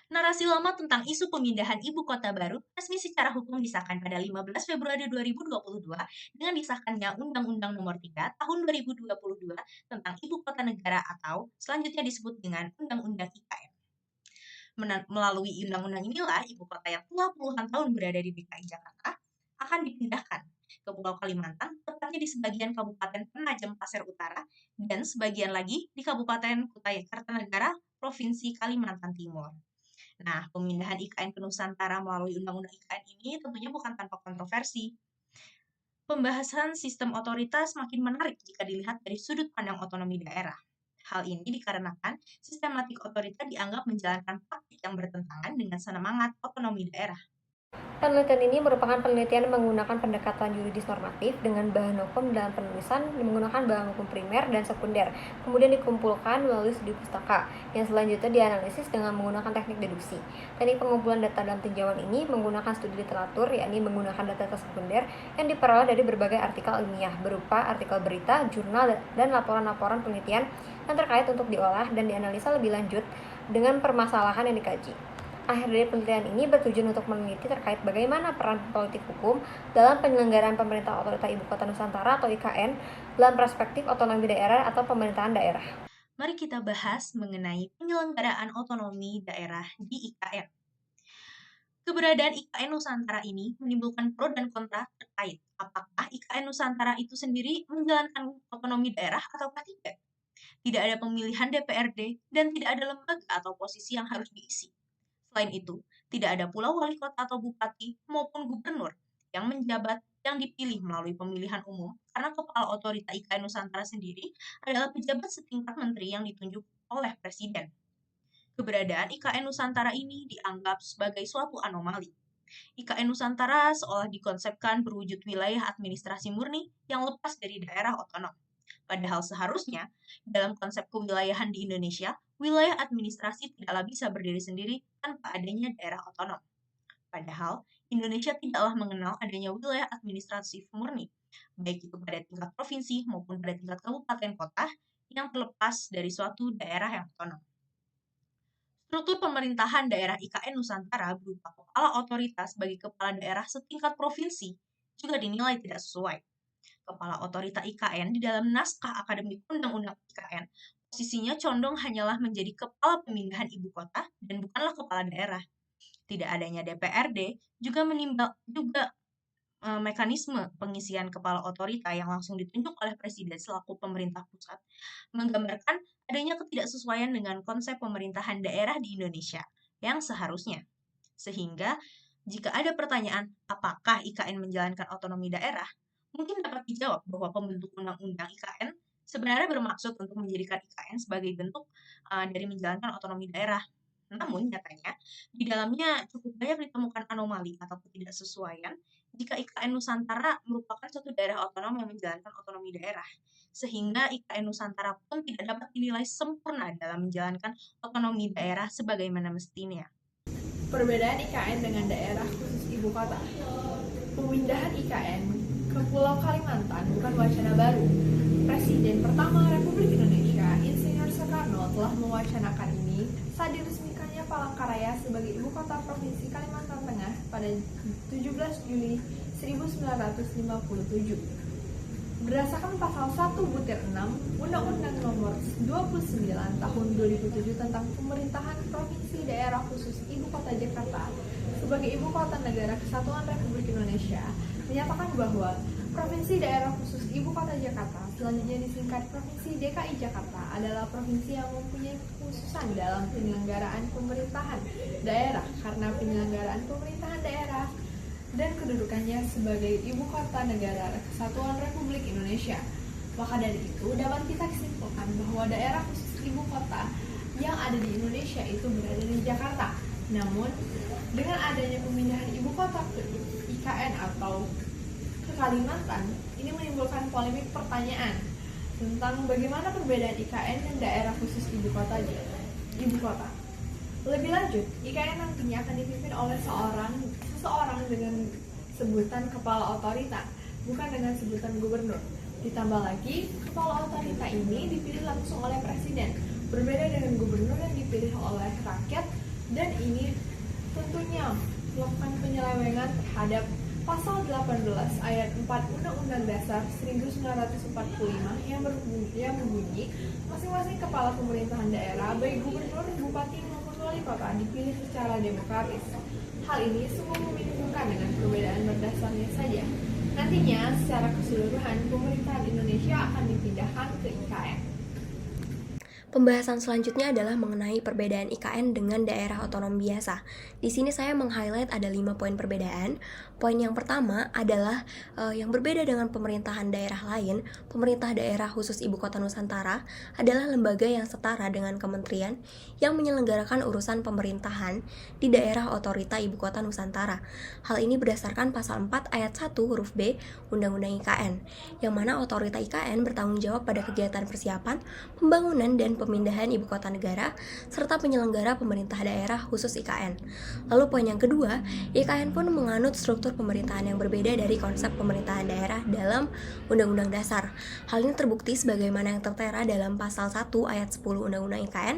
Narasi lama tentang isu pemindahan ibu kota baru resmi secara hukum disahkan pada 15 Februari 2022 dengan disahkannya Undang-Undang Nomor 3 Tahun 2022 tentang Ibu Kota Negara atau selanjutnya disebut dengan Undang-Undang IKN. Melalui undang-undang inilah ibu kota yang telah puluhan tahun berada di DKI Jakarta akan dipindahkan ke Pulau Kalimantan, tepatnya di sebagian Kabupaten Penajam Pasir Utara dan sebagian lagi di Kabupaten Kutai Kartanegara, Provinsi Kalimantan Timur. Nah, pemindahan IKN ke Nusantara melalui Undang-Undang IKN ini tentunya bukan tanpa kontroversi. Pembahasan sistem otoritas makin menarik jika dilihat dari sudut pandang otonomi daerah. Hal ini dikarenakan sistematik otorita dianggap menjalankan praktik yang bertentangan dengan semangat otonomi daerah. Penelitian ini merupakan penelitian menggunakan pendekatan yuridis normatif dengan bahan hukum dalam penulisan menggunakan bahan hukum primer dan sekunder, kemudian dikumpulkan melalui studi pustaka, yang selanjutnya dianalisis dengan menggunakan teknik deduksi. Teknik pengumpulan data dalam tinjauan ini menggunakan studi literatur, yakni menggunakan data sekunder yang diperoleh dari berbagai artikel ilmiah, berupa artikel berita, jurnal, dan laporan-laporan penelitian yang terkait untuk diolah dan dianalisa lebih lanjut dengan permasalahan yang dikaji. Akhir dari penelitian ini bertujuan untuk meneliti terkait bagaimana peran politik hukum dalam penyelenggaraan pemerintah otorita Ibu Kota Nusantara atau IKN dalam perspektif otonomi daerah atau pemerintahan daerah. Mari kita bahas mengenai penyelenggaraan otonomi daerah di IKN. Keberadaan IKN Nusantara ini menimbulkan pro dan kontra terkait apakah IKN Nusantara itu sendiri menjalankan otonomi daerah atau tidak. Tidak ada pemilihan DPRD dan tidak ada lembaga atau posisi yang harus diisi. Selain itu, tidak ada pula wali kota atau bupati maupun gubernur yang menjabat yang dipilih melalui pemilihan umum karena kepala otorita IKN Nusantara sendiri adalah pejabat setingkat menteri yang ditunjuk oleh presiden. Keberadaan IKN Nusantara ini dianggap sebagai suatu anomali. IKN Nusantara seolah dikonsepkan berwujud wilayah administrasi murni yang lepas dari daerah otonom. Padahal seharusnya, dalam konsep kewilayahan di Indonesia, wilayah administrasi tidaklah bisa berdiri sendiri tanpa adanya daerah otonom. Padahal, Indonesia tidaklah mengenal adanya wilayah administratif murni, baik itu pada tingkat provinsi maupun pada tingkat kabupaten kota yang terlepas dari suatu daerah yang otonom. Struktur pemerintahan daerah IKN Nusantara berupa kepala otoritas bagi kepala daerah setingkat provinsi juga dinilai tidak sesuai. Kepala otorita IKN di dalam naskah akademik Undang-Undang IKN, posisinya condong hanyalah menjadi kepala pemindahan ibu kota dan bukanlah kepala daerah. Tidak adanya DPRD juga mekanisme pengisian kepala otorita yang langsung ditunjuk oleh presiden selaku pemerintah pusat menggambarkan adanya ketidaksesuaian dengan konsep pemerintahan daerah di Indonesia yang seharusnya. Sehingga jika ada pertanyaan apakah IKN menjalankan otonomi daerah, mungkin dapat dijawab bahwa pembentuk undang-undang IKN sebenarnya bermaksud untuk menjadikan IKN sebagai bentuk dari menjalankan otonomi daerah. Namun nyatanya di dalamnya cukup banyak ditemukan anomali atau ketidaksesuaian jika IKN Nusantara merupakan suatu daerah otonom yang menjalankan otonomi daerah, sehingga IKN Nusantara pun tidak dapat dinilai sempurna dalam menjalankan otonomi daerah sebagaimana mestinya. Perbedaan IKN dengan daerah khusus ibu kota. Pemindahan IKN ke Pulau Kalimantan bukan wacana baru. Presiden pertama Republik Indonesia, Insinyur Soekarno, telah mewacanakan ini saat diresmikannya Palangkaraya sebagai ibu kota Provinsi Kalimantan Tengah pada 17 Juli 1957. Berdasarkan pasal 1/6 Undang-Undang Nomor 29 Tahun 2007 tentang Pemerintahan Provinsi Daerah Khusus Ibu Kota Jakarta sebagai Ibu Kota Negara Kesatuan Republik Indonesia, menyatakan bahwa Provinsi Daerah Khusus Ibu Kota Jakarta, selanjutnya disingkat Provinsi DKI Jakarta, adalah provinsi yang mempunyai kekhususan dalam penyelenggaraan pemerintahan daerah karena penyelenggaraan pemerintahan daerah dan kedudukannya sebagai Ibu Kota Negara Kesatuan Republik Indonesia. Maka dari itu dapat kita simpulkan bahwa daerah khusus ibu kota yang ada di Indonesia itu berada di Jakarta. Namun dengan adanya pemindahan ibu kota ke IKN atau ke Kalimantan, ini menimbulkan polemik pertanyaan tentang bagaimana perbedaan IKN dan daerah khusus ibu kota. Lebih lanjut, IKN nantinya akan dipimpin oleh seseorang dengan sebutan kepala otorita, bukan dengan sebutan gubernur. Ditambah lagi, kepala otorita ini dipilih langsung oleh presiden, berbeda dengan gubernur yang dipilih oleh rakyat Dan ini tentunya melakukan penyelewengan terhadap Pasal 18 ayat 4 Undang-Undang Dasar 1945 yang berbunyi masing-masing kepala pemerintahan daerah, baik gubernur, bupati maupun wali kota dipilih secara demokratis. Hal ini sungguh membingungkan dengan perbedaan berdasarnya saja. Nantinya secara keseluruhan pemerintahan Indonesia akan dipindahkan ke IKN. Pembahasan selanjutnya adalah mengenai perbedaan IKN dengan daerah otonom biasa. Di sini saya meng-highlight ada 5 poin perbedaan. Poin yang pertama adalah yang berbeda dengan pemerintahan daerah lain. Pemerintah daerah khusus Ibu Kota Nusantara adalah lembaga yang setara dengan kementerian yang menyelenggarakan urusan pemerintahan di daerah otorita Ibu Kota Nusantara. Hal ini berdasarkan pasal 4 ayat 1 huruf B Undang-Undang IKN, yang mana otorita IKN bertanggung jawab pada kegiatan persiapan, pembangunan, dan pemindahan ibu kota negara, serta penyelenggara pemerintah daerah khusus IKN. Lalu poin yang kedua, IKN pun menganut struktur pemerintahan yang berbeda dari konsep pemerintahan daerah dalam Undang-Undang Dasar. Hal ini terbukti sebagaimana yang tertera dalam pasal 1 ayat 10 Undang-Undang IKN,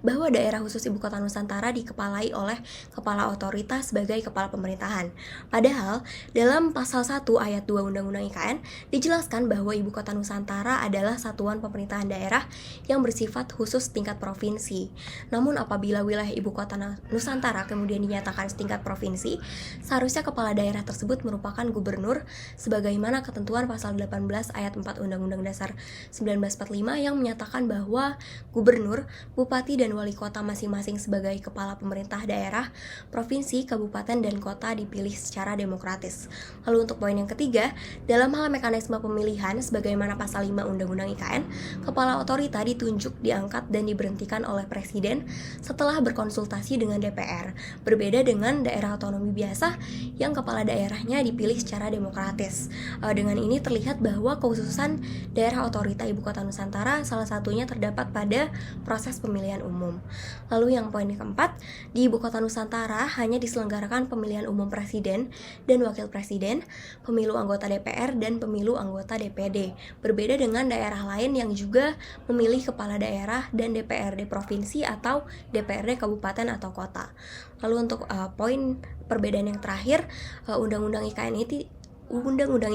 bahwa daerah khusus ibu kota Nusantara dikepalai oleh kepala otoritas sebagai kepala pemerintahan. Padahal, dalam pasal 1 ayat 2 Undang-Undang IKN, dijelaskan bahwa ibu kota Nusantara adalah satuan pemerintahan daerah yang bersifat khusus tingkat provinsi. Namun apabila wilayah ibu kota Nusantara kemudian dinyatakan setingkat provinsi, seharusnya kepala daerah tersebut merupakan gubernur sebagaimana ketentuan pasal 18 ayat 4 Undang-Undang Dasar 1945 yang menyatakan bahwa gubernur, bupati, dan wali kota masing-masing sebagai kepala pemerintah daerah, provinsi, kabupaten, dan kota dipilih secara demokratis. Lalu untuk poin yang ketiga, dalam hal mekanisme pemilihan sebagaimana pasal 5 Undang-Undang IKN, kepala otorita ditunjuk, diangkat, dan diberhentikan oleh presiden setelah berkonsultasi dengan DPR. Berbeda dengan daerah otonomi biasa yang kepala daerahnya dipilih secara demokratis. Dengan ini terlihat bahwa kekhususan daerah otorita Ibu Kota Nusantara salah satunya terdapat pada proses pemilihan umum. Lalu yang poin keempat, di Ibu Kota Nusantara hanya diselenggarakan pemilihan umum presiden dan wakil presiden, pemilu anggota DPR, dan pemilu anggota DPD. Berbeda dengan daerah lain yang juga memilih kepala daerah dan DPRD provinsi atau DPRD kabupaten atau kota. Lalu untuk poin perbedaan yang terakhir, Undang-Undang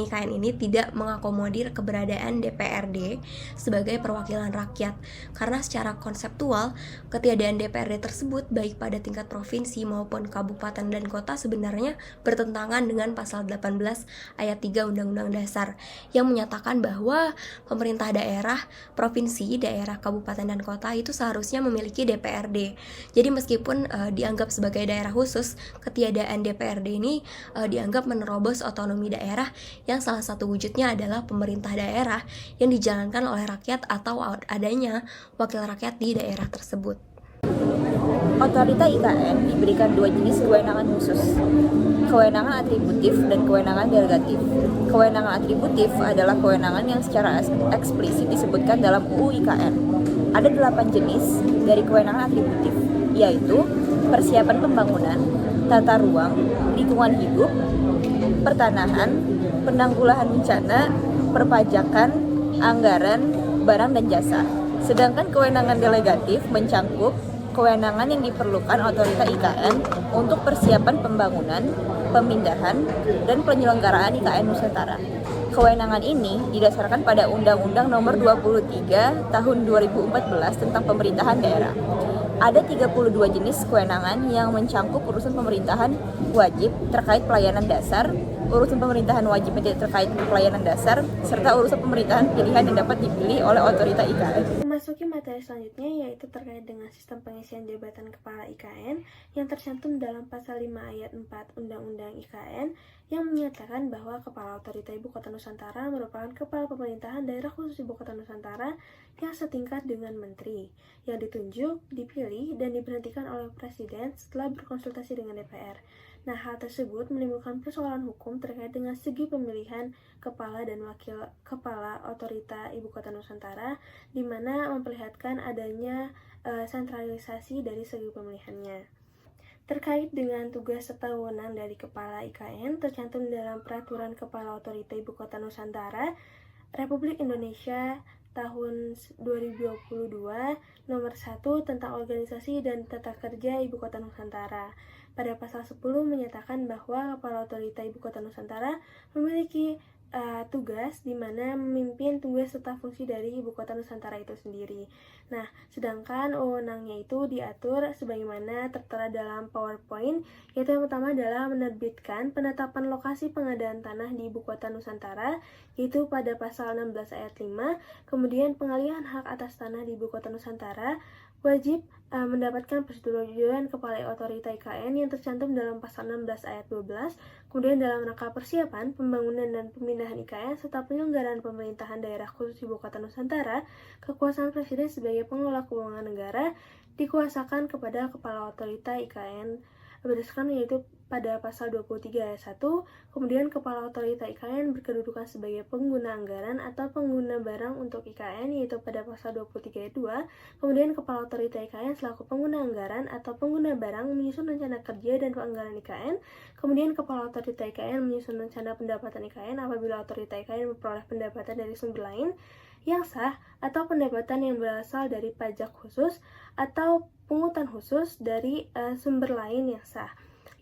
IKN ini tidak mengakomodir keberadaan DPRD sebagai perwakilan rakyat, karena secara konseptual ketiadaan DPRD tersebut baik pada tingkat provinsi maupun kabupaten dan kota sebenarnya bertentangan dengan pasal 18 ayat 3 Undang-Undang Dasar yang menyatakan bahwa pemerintah daerah, provinsi, daerah, kabupaten, dan kota itu seharusnya memiliki DPRD. Jadi meskipun dianggap sebagai daerah khusus, ketiadaan DPRD ini dianggap menerobos otonomi daerah yang salah satu wujudnya adalah pemerintah daerah yang dijalankan oleh rakyat atau adanya wakil rakyat di daerah tersebut. Otorita IKN diberikan 2 jenis kewenangan khusus, kewenangan atributif dan kewenangan delegatif. Kewenangan atributif adalah kewenangan yang secara eksplisit disebutkan dalam UU IKN. Ada 8 jenis dari kewenangan atributif, yaitu persiapan pembangunan, tata ruang, lingkungan hidup, pertanahan, penanggulangan bencana, perpajakan, anggaran, barang dan jasa. Sedangkan kewenangan delegatif mencangkup kewenangan yang diperlukan otorita IKN untuk persiapan pembangunan, pemindahan, dan penyelenggaraan IKN Nusantara. Kewenangan ini didasarkan pada Undang-Undang Nomor 23 Tahun 2014 tentang Pemerintahan Daerah. Ada 32 jenis kewenangan yang mencangkup urusan pemerintahan wajib terkait pelayanan dasar, urusan pemerintahan wajib terkait pelayanan dasar, serta urusan pemerintahan pilihan yang dapat dipilih oleh otorita IKN. Memasuki materi selanjutnya yaitu terkait dengan sistem pengisian jabatan kepala IKN yang tercantum dalam pasal 5 ayat 4 Undang-Undang IKN yang menyatakan bahwa Kepala Otorita Ibu Kota Nusantara merupakan Kepala Pemerintahan Daerah Khusus Ibu Kota Nusantara yang setingkat dengan Menteri, yang ditunjuk, dipilih, dan diberhentikan oleh Presiden setelah berkonsultasi dengan DPR. Nah, hal tersebut menimbulkan persoalan hukum terkait dengan segi pemilihan kepala dan wakil kepala otorita Ibu Kota Nusantara, di mana memperlihatkan adanya sentralisasi dari segi pemilihannya. Terkait dengan tugas serta wewenang dari Kepala IKN tercantum dalam Peraturan Kepala Otorita Ibu Kota Nusantara Republik Indonesia tahun 2022 nomor 1 tentang organisasi dan tata kerja Ibu Kota Nusantara. Pada pasal 10 menyatakan bahwa Kepala Otorita Ibu Kota Nusantara memiliki tugas di mana memimpin tugas serta fungsi dari Ibu Kota Nusantara itu sendiri. Nah, sedangkan wewenangnya itu diatur sebagaimana tertera dalam PowerPoint, yaitu yang pertama adalah menerbitkan penetapan lokasi pengadaan tanah di Ibu Kota Nusantara, yaitu pada pasal 16 ayat 5, kemudian pengalihan hak atas tanah di Ibu Kota Nusantara wajib mendapatkan persetujuan Kepala Otorita IKN yang tercantum dalam pasal 16 ayat 12, kemudian dalam rangka persiapan, pembangunan dan pemindahan IKN, serta penyelenggaraan pemerintahan daerah khusus Ibu Kota Nusantara, kekuasaan Presiden sebagai pengelola keuangan negara dikuasakan kepada Kepala Otorita IKN berdasarkan yaitu pada pasal 23 ayat 1, kemudian Kepala Otorita IKN berkedudukan sebagai pengguna anggaran atau pengguna barang untuk IKN yaitu pada pasal 23 ayat 2, kemudian Kepala Otorita IKN selaku pengguna anggaran atau pengguna barang menyusun rencana kerja dan anggaran IKN, kemudian Kepala Otorita IKN menyusun rencana pendapatan IKN apabila Otorita IKN memperoleh pendapatan dari sumber lain yang sah atau pendapatan yang berasal dari pajak khusus atau pungutan khusus dari sumber lain yang sah,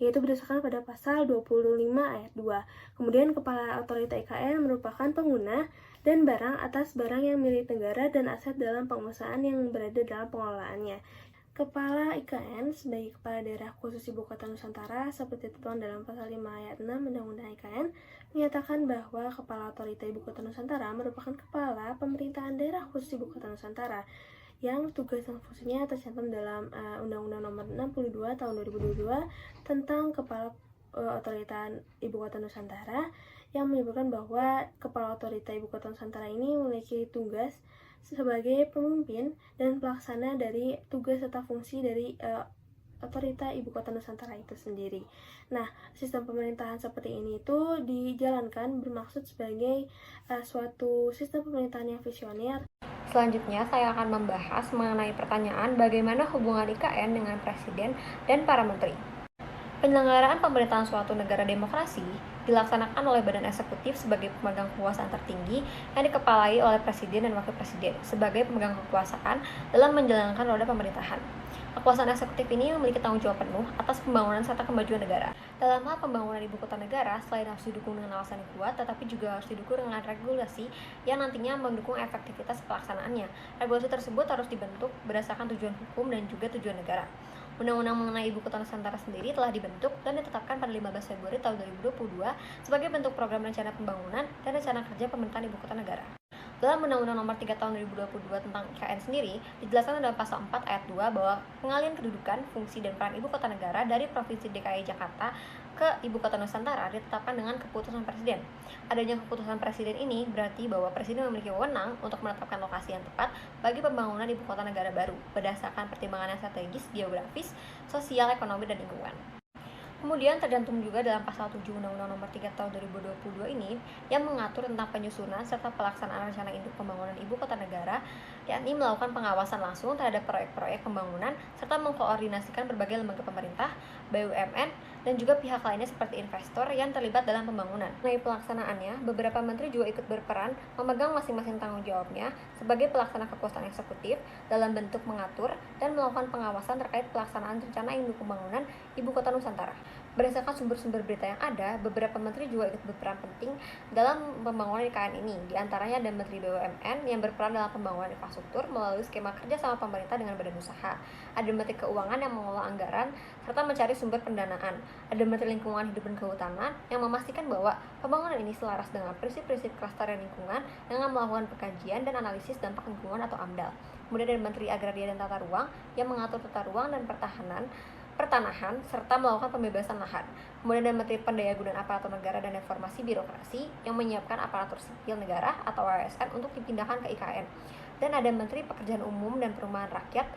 yaitu berdasarkan pada pasal 25 ayat 2. Kemudian Kepala Otorita IKN merupakan pengguna dan barang atas barang yang milik negara dan aset dalam pengusahaan yang berada dalam pengelolaannya. Kepala IKN sebagai Kepala Daerah Khusus Ibu Kota Nusantara seperti tertuang dalam pasal 5 ayat 6 Undang-Undang IKN menyatakan bahwa Kepala Otorita Ibu Kota Nusantara merupakan Kepala Pemerintahan Daerah Khusus Ibu Kota Nusantara yang tugas dan fungsinya tercantum dalam Undang-Undang Nomor 62 Tahun 2022 tentang Kepala Otorita Ibu Kota Nusantara yang menyebutkan bahwa Kepala Otorita Ibu Kota Nusantara ini memiliki tugas sebagai pemimpin dan pelaksana dari tugas serta fungsi dari Otorita Ibu Kota Nusantara itu sendiri. Nah, sistem pemerintahan seperti ini itu dijalankan bermaksud sebagai suatu sistem pemerintahan yang visioner. Selanjutnya, saya akan membahas mengenai pertanyaan bagaimana hubungan IKN dengan Presiden dan para Menteri. Penyelenggaraan pemerintahan suatu negara demokrasi dilaksanakan oleh badan eksekutif sebagai pemegang kekuasaan tertinggi yang dikepalai oleh Presiden dan Wakil Presiden sebagai pemegang kekuasaan dalam menjalankan roda pemerintahan. Kekuasaan eksekutif ini memiliki tanggung jawab penuh atas pembangunan serta kemajuan negara. Dalam hal pembangunan ibu kota negara, selain harus didukung dengan alasan yang kuat, tetapi juga harus didukung dengan regulasi yang nantinya mendukung efektivitas pelaksanaannya. Regulasi tersebut harus dibentuk berdasarkan tujuan hukum dan juga tujuan negara. Undang-undang mengenai Ibu Kota Nusantara sendiri telah dibentuk dan ditetapkan pada 15 Februari tahun 2022 sebagai bentuk program rencana pembangunan dan rencana kerja pemerintahan Ibu Kota Negara. Dalam Undang-Undang Nomor 3 Tahun 2022 tentang IKN sendiri, dijelaskan dalam pasal 4 ayat 2 bahwa pengalihan kedudukan, fungsi, dan peran Ibu Kota Negara dari Provinsi DKI Jakarta ke Ibu Kota Nusantara ditetapkan dengan keputusan Presiden. Adanya keputusan Presiden ini berarti bahwa Presiden memiliki wewenang untuk menetapkan lokasi yang tepat bagi pembangunan Ibu Kota Negara baru berdasarkan pertimbangan yang strategis, geografis, sosial, ekonomi, dan lingkungan. Kemudian tercantum juga dalam pasal 7 Undang-Undang Nomor 3 Tahun 2022 ini yang mengatur tentang penyusunan serta pelaksanaan rencana induk pembangunan Ibu Kota Negara, yakni melakukan pengawasan langsung terhadap proyek-proyek pembangunan serta mengkoordinasikan berbagai lembaga pemerintah, BUMN, dan juga pihak lainnya seperti investor yang terlibat dalam pembangunan. Mengenai pelaksanaannya, beberapa menteri juga ikut berperan memegang masing-masing tanggung jawabnya sebagai pelaksana kekuasaan eksekutif dalam bentuk mengatur dan melakukan pengawasan terkait pelaksanaan rencana induk pembangunan Ibu Kota Nusantara. Berdasarkan sumber-sumber berita yang ada, beberapa menteri juga ikut berperan penting dalam pembangunan IKN ini. Di antaranya ada Menteri BUMN yang berperan dalam pembangunan infrastruktur melalui skema kerja sama pemerintah dengan badan usaha. Ada Menteri Keuangan yang mengelola anggaran serta mencari sumber pendanaan. Ada Menteri Lingkungan Hidup dan Kehutanan yang memastikan bahwa pembangunan ini selaras dengan prinsip-prinsip kelestarian lingkungan dengan melakukan pengkajian dan analisis dampak lingkungan atau AMDAL. Kemudian ada Menteri Agraria dan Tata Ruang yang mengatur tata ruang dan pertanahan serta melakukan pembebasan lahan. Kemudian ada Menteri Pendayagunaan Aparatur Negara dan Reformasi Birokrasi yang menyiapkan aparatur sipil negara atau ASN untuk dipindahkan ke IKN. Dan ada Menteri Pekerjaan Umum dan Perumahan Rakyat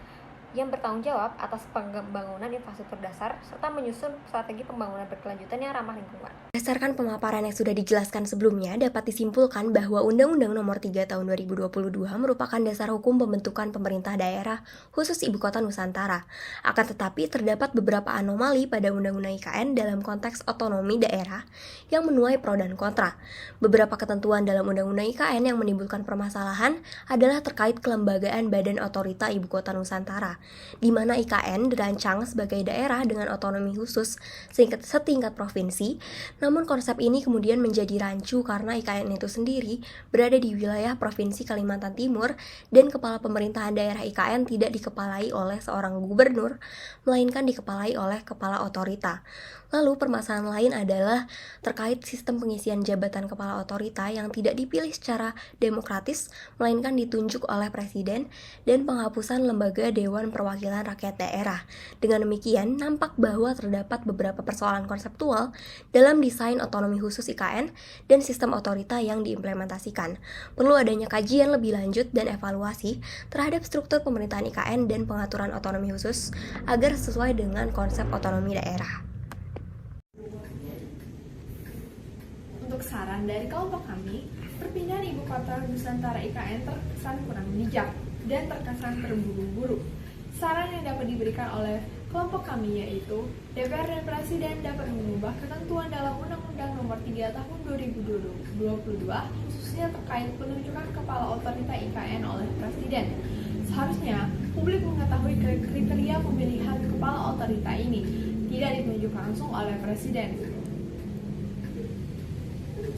yang bertanggung jawab atas pembangunan infrastruktur dasar serta menyusun strategi pembangunan berkelanjutan yang ramah lingkungan. Berdasarkan pemaparan yang sudah dijelaskan sebelumnya, dapat disimpulkan bahwa Undang-Undang Nomor 3 Tahun 2022 merupakan dasar hukum pembentukan pemerintah daerah khusus Ibu Kota Nusantara. Akan tetapi, terdapat beberapa anomali pada Undang-Undang IKN dalam konteks otonomi daerah yang menuai pro dan kontra. Beberapa ketentuan dalam Undang-Undang IKN yang menimbulkan permasalahan adalah terkait kelembagaan Badan Otorita Ibu Kota Nusantara, di mana IKN dirancang sebagai daerah dengan otonomi khusus setingkat provinsi, namun konsep ini kemudian menjadi rancu karena IKN itu sendiri berada di wilayah Provinsi Kalimantan Timur dan kepala pemerintahan daerah IKN tidak dikepalai oleh seorang gubernur, melainkan dikepalai oleh kepala otorita. Lalu permasalahan lain adalah terkait sistem pengisian jabatan kepala otorita yang tidak dipilih secara demokratis, melainkan ditunjuk oleh presiden, dan penghapusan lembaga Dewan Perwakilan Rakyat Daerah. Dengan demikian, nampak bahwa terdapat beberapa persoalan konseptual dalam desain otonomi khusus IKN dan sistem otorita yang diimplementasikan. Perlu adanya kajian lebih lanjut dan evaluasi terhadap struktur pemerintahan IKN dan pengaturan otonomi khusus agar sesuai dengan konsep otonomi daerah. Untuk saran dari kelompok kami, perpindahan Ibu Kota Nusantara IKN terkesan kurang bijak dan terkesan terburu-buru. Saran yang dapat diberikan oleh kelompok kami yaitu DPR dan Presiden dapat mengubah ketentuan dalam Undang-Undang Nomor 3 Tahun 2022 khususnya terkait penunjukan kepala otorita IKN oleh Presiden. Seharusnya publik mengetahui kriteria pemilihan kepala otorita ini tidak ditunjuk langsung oleh Presiden.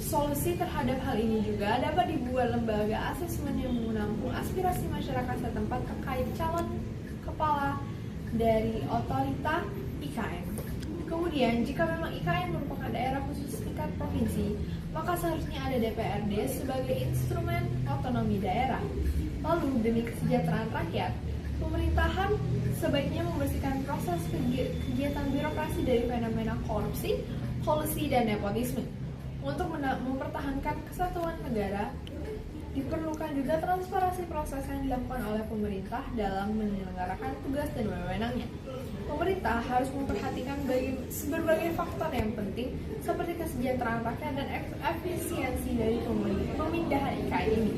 Solusi terhadap hal ini juga dapat dibuat lembaga asesmen yang menampung aspirasi masyarakat setempat terkait calon kepala dari otorita IKN. Kemudian, jika memang IKN merupakan daerah khusus tingkat provinsi, maka seharusnya ada DPRD sebagai instrumen otonomi daerah. Lalu, demi kesejahteraan rakyat, pemerintahan sebaiknya membersihkan proses kegiatan birokrasi dari fenomena korupsi, kolusi, dan nepotisme. Untuk mempertahankan kesatuan negara, diperlukan juga transparansi proses yang dilakukan oleh pemerintah dalam menyelenggarakan tugas dan wewenangnya. Pemerintah harus memperhatikan berbagai faktor yang penting seperti kesejahteraan rakyat dan efisiensi dari pemindahan IKN ini.